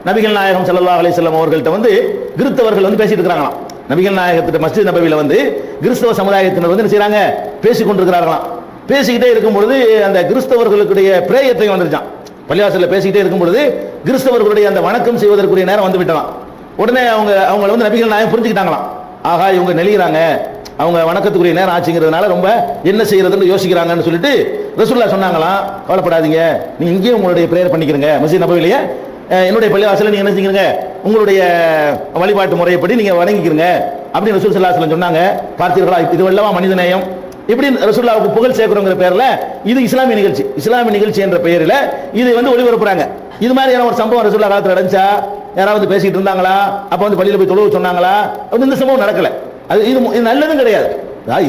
நபிகள் நாயகம் ஸல்லல்லாஹு அலைஹி வஸல்லம் அவர்கள்ட்ட வந்து கிறிஸ்தவர்கள் வந்து பேசிட்டு இருக்காங்களாம். நபிகள் நாயகத்திட்ட மஸ்ஜித் நபவியில வந்து கிறிஸ்தவ சமுதாயத்தினர் வந்து என்ன செய்றாங்க, பேசிக் கொண்டிருக்கிறார்களாம். பேசிக்கிட்டே இருக்கும் பொழுது அந்த கிறிஸ்தவர்களுடைய பிரேயர் டைம் வந்துருச்சான். பள்ளிவாசல்ல பேசிக்கிட்டே இருக்கும் பொழுது கிறிஸ்தவர்களுடைய அந்த வணக்கம் செய்வதற்குரிய நேரம் வந்து விட்டலாம். உடனே அவங்க வந்து நபிகள் நாயகம் புரிஞ்சுக்கிட்டாங்களாம். ஆகா, இவங்க நெளிகிறாங்க, அவங்க வணக்கத்துக்குரிய நேரம் ஆச்சுங்கிறதுனால ரொம்ப என்ன செய்யறதுன்னு யோசிக்கிறாங்கன்னு சொல்லிட்டு ரசூலுல்லாஹ் சொன்னாங்களாம், கவலைப்படாதீங்க, நீங்க இங்கேயே உங்களுடைய பிரேயர் பண்ணிக்கிறங்க மஸ்ஜித் நபவியிலேயே, என்னுடைய பள்ளிவாசல நீங்க என்ன செஞ்சுக்கிறீங்க, உங்களுடைய வழிபாட்டு முறையப்படி நீங்க வணங்கிக்கிறங்க அப்படின்னு ரசூல் ஸல்லல்லாஹு அலைஹி வஸல்லம் சொன்னாங்க. பார்த்தீர்களா, இது வல்லவா மனிதநேயம். இப்படி ரசூலுல்லாஹ்வுக்கு புகழ் சேர்க்கிறோங்கிற பேர்ல இது இஸ்லாமிய நிகழ்ச்சி, இஸ்லாமிய நிகழ்ச்சி என்ற பெயரில் இது வந்து ஒளிபரப்புறாங்க. இது மாதிரியான ஒரு சம்பவம் ரசூலுல்லாஹ் காலத்தில் நடந்துச்சா? யாராவது பேசிட்டு இருந்தாங்களா? அப்ப வந்து பள்ளியில் போய் தொழுவு சொன்னாங்களா? இந்த சம்பவம் நடக்கல. அது இது நல்லதும் கிடையாது.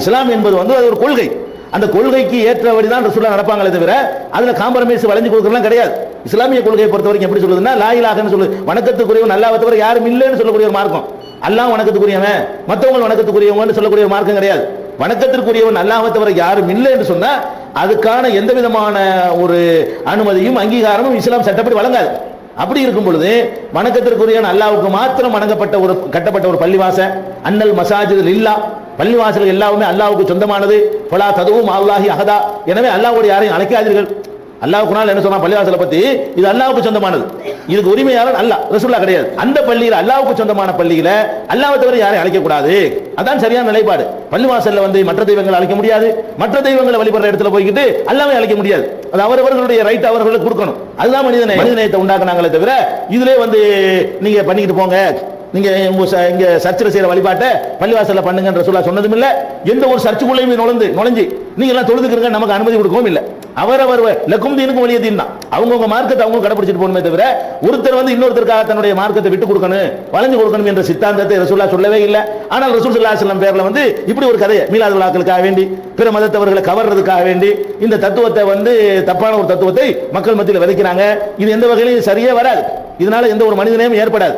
இஸ்லாம் என்பது வந்து அது ஒரு கொள்கை, அந்த கொள்கைக்கு ஏற்றபடி தான் ரசூலுல்லாஹ் நடப்பாங்களே தவிர அதுல காம்ப்ரமைஸ் வளைஞ்சு கொடுக்கறதுலாம் கிடையாது. இஸ்லாமிய கொள்கையை பொறுத்த வரைக்கும் எப்படி சொல்லுதுன்னா, லா இலாஹன்னு சொல்லுது, வணக்கத்துக்குரியவன் அல்லாஹ்வை தவிர யாரும் இல்லைன்னு சொல்லக்கூடிய ஒரு மார்க்கம். அல்லாஹ் வணக்கத்துக்குரியவன், மற்றவங்க வணக்கத்துக்குரியவங்கன்னு சொல்லக்கூடிய ஒரு மார்க்கம் கிடையாது. வணக்கத்திற்குரியவன் அல்லாஹ்வை தவிர யாரும் இல்லை என்று சொன்னா அதுக்கான எந்த விதமான ஒரு அனுமதியும் அங்கீகாரமும் இஸ்லாம் சட்டப்படி வழங்காது. அப்படி இருக்கும் பொழுது வணக்கத்திற்குரியவன் அல்லாஹ்வுக்கு மாத்திரம் வணங்கப்பட்ட ஒரு கட்டப்பட்ட ஒரு பள்ளிவாசல், அன்னல் மசாஜிது லில்லாஹ், பள்ளிவாசல் எல்லாமே அல்லாஹ்வுக்கு சொந்தமானது. ஃபலா ததுஉ மஅல்லாஹி அஹதா, எனவே அல்லாஹ்வோடு யாரையும் அழைக்காதீர்கள். அல்லாஹ் குர்ஆன்ல என்ன சொன்னா பள்ளிவாசலை பத்தி, இது அல்லாஹ்வுக்கு சொந்தமானது, இதுக்கு உரிமையாளர் அல்லாஹ், ரசூலுல்லாஹ் கிடையாது. அந்த பள்ளியில் அல்லாஹ்வுக்கு சொந்தமான பள்ளியில அல்லாஹ்வை தவிர யாரையும் அழைக்க கூடாது. அதான் சரியான நிலைப்பாடு. பள்ளிவாசல்ல வந்து மற்ற தெய்வங்களை அழைக்க முடியாது, மற்ற தெய்வங்களை வழிபடுற இடத்துல போய்கிட்டு அல்லாஹ்வை அழைக்க முடியாது. அது அவரவர்களுடைய ரைட் அவர்களுக்கு கொடுக்கணும். அதுதான் மனிதநேயத்தை உண்டாக்குனாங்களே தவிர இதுல வந்து நீங்க பண்ணிக்கிட்டு போங்க, நீங்க இங்க சர்ச்சில் செய்யற வழிபாட்டை பள்ளிவாசல்ல பண்ணுங்கன்ற ரசூலுல்லாஹ் சொன்னதும் இல்ல. எந்த ஒரு சர்ச்சுக்குள்ளேயுமே நுழைஞ்சு நீங்க எல்லாம் தொழுதுக்கிறங்க நமக்கு அனுமதி கொடுக்கவும் இல்லை. அவரவர் லக்கும் தீனுக்கும் வலிய தீன் தான், அவங்கவுங்க மார்க்கத்தை அவங்க கடைபிடிச்சிட்டு போகணுமே தவிர ஒருத்தர் வந்து இன்னொருத்தருக்காக தன்னுடைய மார்க்கத்தை விட்டு கொடுக்கணும், வளைஞ்சு கொடுக்கணும் என்ற சித்தாந்தத்தை ரசூலுல்லாஹ் சொல்லவே இல்லை. ஆனால் ரசூல் ஸல்லல்லாஹு அலைஹி வஸல்லம் பேர்ல வந்து இப்படி ஒரு கதையை மீலாது விழாக்களுக்காக வேண்டி பிற மதத்தவர்களை கவர்றதுக்காக வேண்டி இந்த தத்துவத்தை வந்து தப்பான ஒரு தத்துவத்தை மக்கள் மத்தியில் விதைக்கிறாங்க. இது எந்த வகையிலும் சரியே வராது. இதனால எந்த ஒரு மனிதனையும் ஏற்படாது.